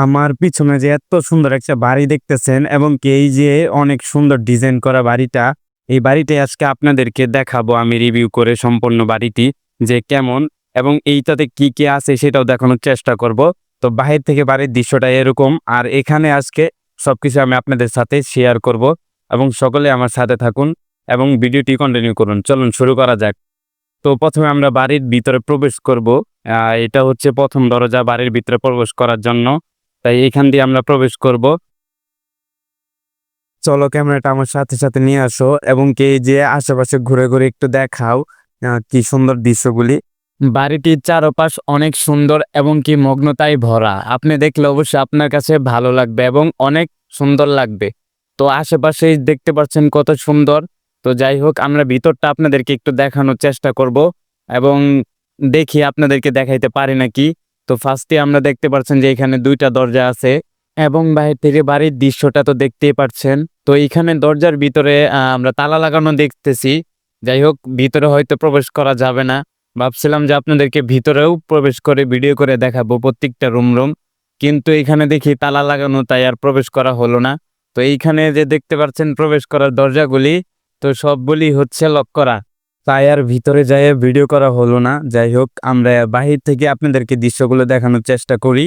আমার পিছনে যে এত সুন্দর একটা বাড়ি দেখতেছেন এবং কি এই যে অনেক সুন্দর ডিজাইন করা বাড়িটা, এই বাড়িটাই আজকে আপনাদেরকে দেখাবো আমি রিভিউ করে সম্পূর্ণ বাড়িটি যে কেমন এবং এইটাতে কি, কি আছে সেটাও দেখানোর চেষ্টা করব। তো বাহির থেকে বাড়ির দৃশ্যটা এরকম আর এখানে আজকে সবকিছু আমি আপনাদের সাথে শেয়ার করব এবং সকলে আমার সাথে থাকুন এবং ভিডিওটি কন্টিনিউ করুন। চলুন শুরু করা যাক। তো প্রথমে আমরা বাড়ির ভিতরে প্রবেশ করব। এটা হচ্ছে প্রথম দরজা বাড়ির ভিতরে প্রবেশ করার জন্য। তাই এখান দিয়ে আমরা প্রবেশ করব। চলো ক্যামেরাটা আমার সাথে সাথে নিয়ে আসো এবং কি এই যে আশেপাশে ঘুরে ঘুরে একটু দেখাও কি সুন্দর দৃশ্যগুলি। বাড়িটির চারপাশ অনেক সুন্দর এবং কি মগ্নতায় ভরা। আপনি দেখলে অবশ্যই আপনার কাছে ভালো লাগবে এবং অনেক সুন্দর লাগবে। তো আশেপাশে দেখতে পাচ্ছেন কত সুন্দর। তো যাই হোক আমরা ভিতরটা আপনাদেরকে একটু দেখানোর চেষ্টা করব এবং দেখি আপনাদেরকে দেখাইতে পারি নাকি। তো ফার্স্টে আমরা দেখতে পাচ্ছেন যে এখানে দুইটা দরজা আছে এবং বাইরে থেকে বাড়ির দৃশ্যটা তো দেখতেই পাচ্ছেন। তো এইখানে দরজার ভিতরে আমরা তালা লাগানো দেখতেছি। যাই হোক ভিতরে হয়তো প্রবেশ করা যাবে না। ভাবছিলাম যে আপনাদেরকে ভিতরেও প্রবেশ করে ভিডিও করে দেখাবো প্রত্যেকটা রুম কিন্তু এখানে দেখি তালা লাগানো, তাই আর প্রবেশ করা হলো না। তো এইখানে যে দেখতে পাচ্ছেন প্রবেশ করার দরজাগুলি তো সবগুলি হচ্ছে লক করা, তাই আর ভিতরে যাই ভিডিও করা হলো না। যাই হোক আমরা বাহির থেকে আপনাদেরকে দৃশ্যগুলো দেখানোর চেষ্টা করি,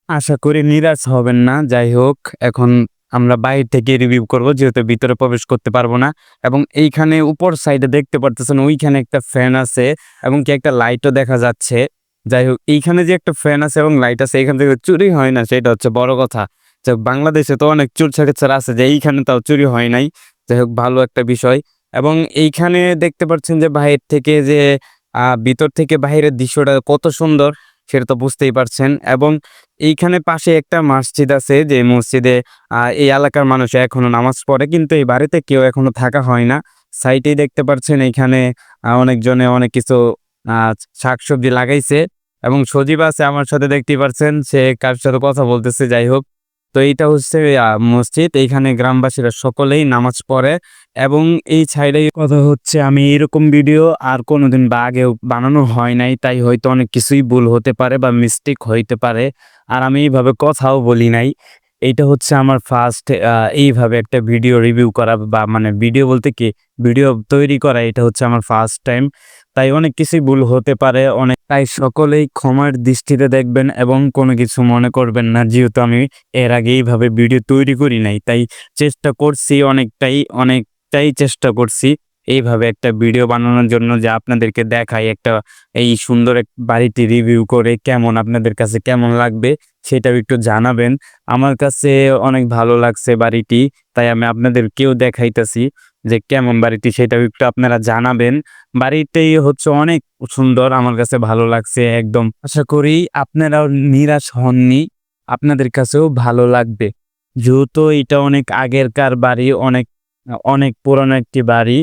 আশা করি নিরাশ হবেন না। যাই হোক এখন আমরা বাইরে থেকে রিভিউ করব যেহেতু ভিতরে প্রবেশ করতে পারবো না। এবং এইখানে উপর সাইডে দেখতে পারতেছেন ওইখানে একটা ফ্যান আছে এবং কি একটা লাইটও দেখা যাচ্ছে। যাই হোক এইখানে যে একটা ফ্যান আছে এবং লাইট আছে এখান থেকে চুরি হয় না, সেটা হচ্ছে বড় কথা। যে বাংলাদেশে তো অনেক চুর ছাড়া আছে, যে এইখানে তাও চুরি হয় নাই। যাই হোক ভালো একটা বিষয়। এবং এইখানে দেখতে পাচ্ছেন যে বাহির থেকে যে ভিতর থেকে বাহিরের দৃশ্যটা কত সুন্দর সেটা তো বুঝতেই পারছেন। এবং এইখানে পাশে একটা মসজিদ আছে, যে মসজিদে এই এলাকার মানুষ এখনো নামাজ পড়ে, কিন্তু এই বাড়িতে কেউ এখনো থাকা হয় না। সাইটেই দেখতে পাচ্ছেন এইখানে অনেকজনে অনেক কিছু শাকসবজি লাগাইছে এবং সজীব আছে আমার সাথে, দেখতেই পাচ্ছেন সে কার সাথে কথা বলতেছে। যাই হোক তো এইটা হচ্ছে মসজিদ, এইখানে গ্রামবাসীরা সকলেই নামাজ পড়ে এবং এই সাইডে কথা হচ্ছে আমি এরকম ভিডিও আর কোনোদিন বা আগেও বানানো হয় নাই, তাই হয়তো অনেক কিছুই ভুল হতে পারে বা মিস্টেক হইতে পারে। আর আমি এইভাবে কথাও বলি নাই। এইটা হচ্ছে আমার ফার্স্ট এইভাবে একটা ভিডিও রিভিউ করা বা মানে ভিডিও বলতে কি ভিডিও তৈরি করা, এটা হচ্ছে আমার ফার্স্ট টাইম। তাই অনেক কিছুই ভুল হতে পারে অনেক, তাই সকলেই ক্ষমার দৃষ্টিতে দেখবেন এবং কোনো কিছু মনে করবেন না, যেহেতু আমি এর আগে এইভাবে ভিডিও তৈরি করি নাই। তাই চেষ্টা করছি অনেকটাই চেষ্টা করছি এইভাবে একটা ভিডিও বানানোর জন্য, যে আপনাদেরকে দেখাই একটা এই সুন্দর এক বাড়িটি রিভিউ করে কেমন আপনাদের কাছে কেমন লাগবে সেটাও একটু জানাবেন। আমার কাছে অনেক ভালো লাগছে বাড়িটি, তাই আমি আপনাদেরকেও দেখাইতেছি যে কেমন বাড়িটি সেটাও একটু আপনারা জানাবেন। বাড়িটাই হচ্ছে অনেক সুন্দর, আমার কাছে ভালো লাগছে একদম। আশা করি আপনারাও নিরাশ হননি, আপনাদের কাছেও ভালো লাগবে। যেহেতু এটা অনেক আগেরকার বাড়ি, অনেক অনেক পুরনো একটি বাড়ি।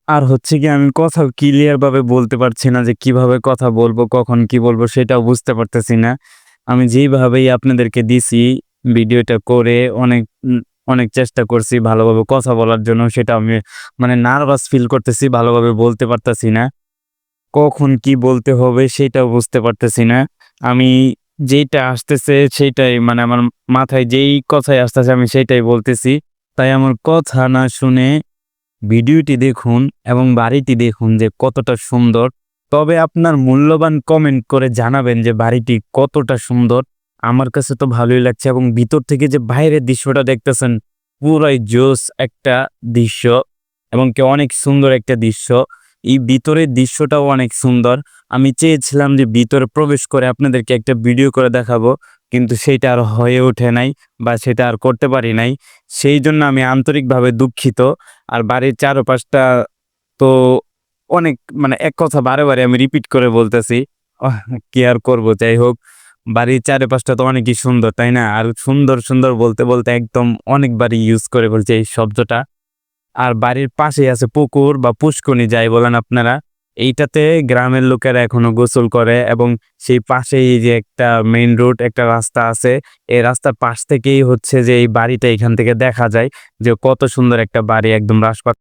আর হচ্ছে কি আমি কথা ক্লিয়ার ভাবে বলতে পারছি না, যে কিভাবে কথা বলবো কখন কি বলবো সেটাও বুঝতে পারতেছি না। আমি যেইভাবেই আপনাদেরকে দিছি ভিডিওটা করে অনেক চেষ্টা করছি ভালোভাবে কথা বলার জন্য, সেটা আমি মানে নার্ভাস ফিল করতেছি, ভালোভাবে বলতে পারতেছি না, কখন কি বলতে হবে সেটাও বুঝতে পারতেছি না। আমি যেইটা আসতেছে সেইটাই মানে আমার মাথায় যেই কথাই আসতেছে আমি সেইটাই বলতেছি। তাই আমার কথা না শুনে ভিডিওটি দেখুন এবং বাড়িটি দেখুন যে কতটা সুন্দর। তবে আপনার মূল্যবান কমেন্ট করে জানাবেন যে বাড়িটি কতটা সুন্দর। আমার কাছে তো ভালোই লাগছে এবং ভিতর থেকে যে বাইরের দৃশ্যটা দেখতেছেন পুরাই জোস একটা দৃশ্য এবং কি অনেক সুন্দর একটা দৃশ্য। এই ভিতরের দৃশ্যটাও অনেক সুন্দর। আমি চেয়েছিলাম যে ভিতরে প্রবেশ করে আপনাদেরকে একটা ভিডিও করে দেখাবো, কিন্তু সেটা আর হয়ে ওঠে নাই বা সেটা আর করতে পারি নাই। সেই জন্য আমি আন্তরিকভাবে দুঃখিত। আর বাড়ির চারপাশটা তো অনেক মানে এক কথা বারে বারে আমি রিপিট করে বলতেছি, কি আর করবো। যাই হোক বাড়ির চারপাশটা তো অনেকই সুন্দর, তাই না? আর সুন্দর সুন্দর বলতে বলতে একদম অনেকবারই ইউজ করে বলছে এই শব্দটা। আর বাড়ির পাশেই আছে পুকুর বা পুষ্করণী যাই বলেন আপনারা। এইটাতে গ্রামের লোকেরা এখনো গোসল করে এবং সেই পাশেই যে একটা মেইন রোড একটা রাস্তা আছে, এই রাস্তার পাশ থেকেই হচ্ছে যে এই বাড়িটা এখান থেকে দেখা যায় যে কত সুন্দর একটা বাড়ি, একদম রাস্তা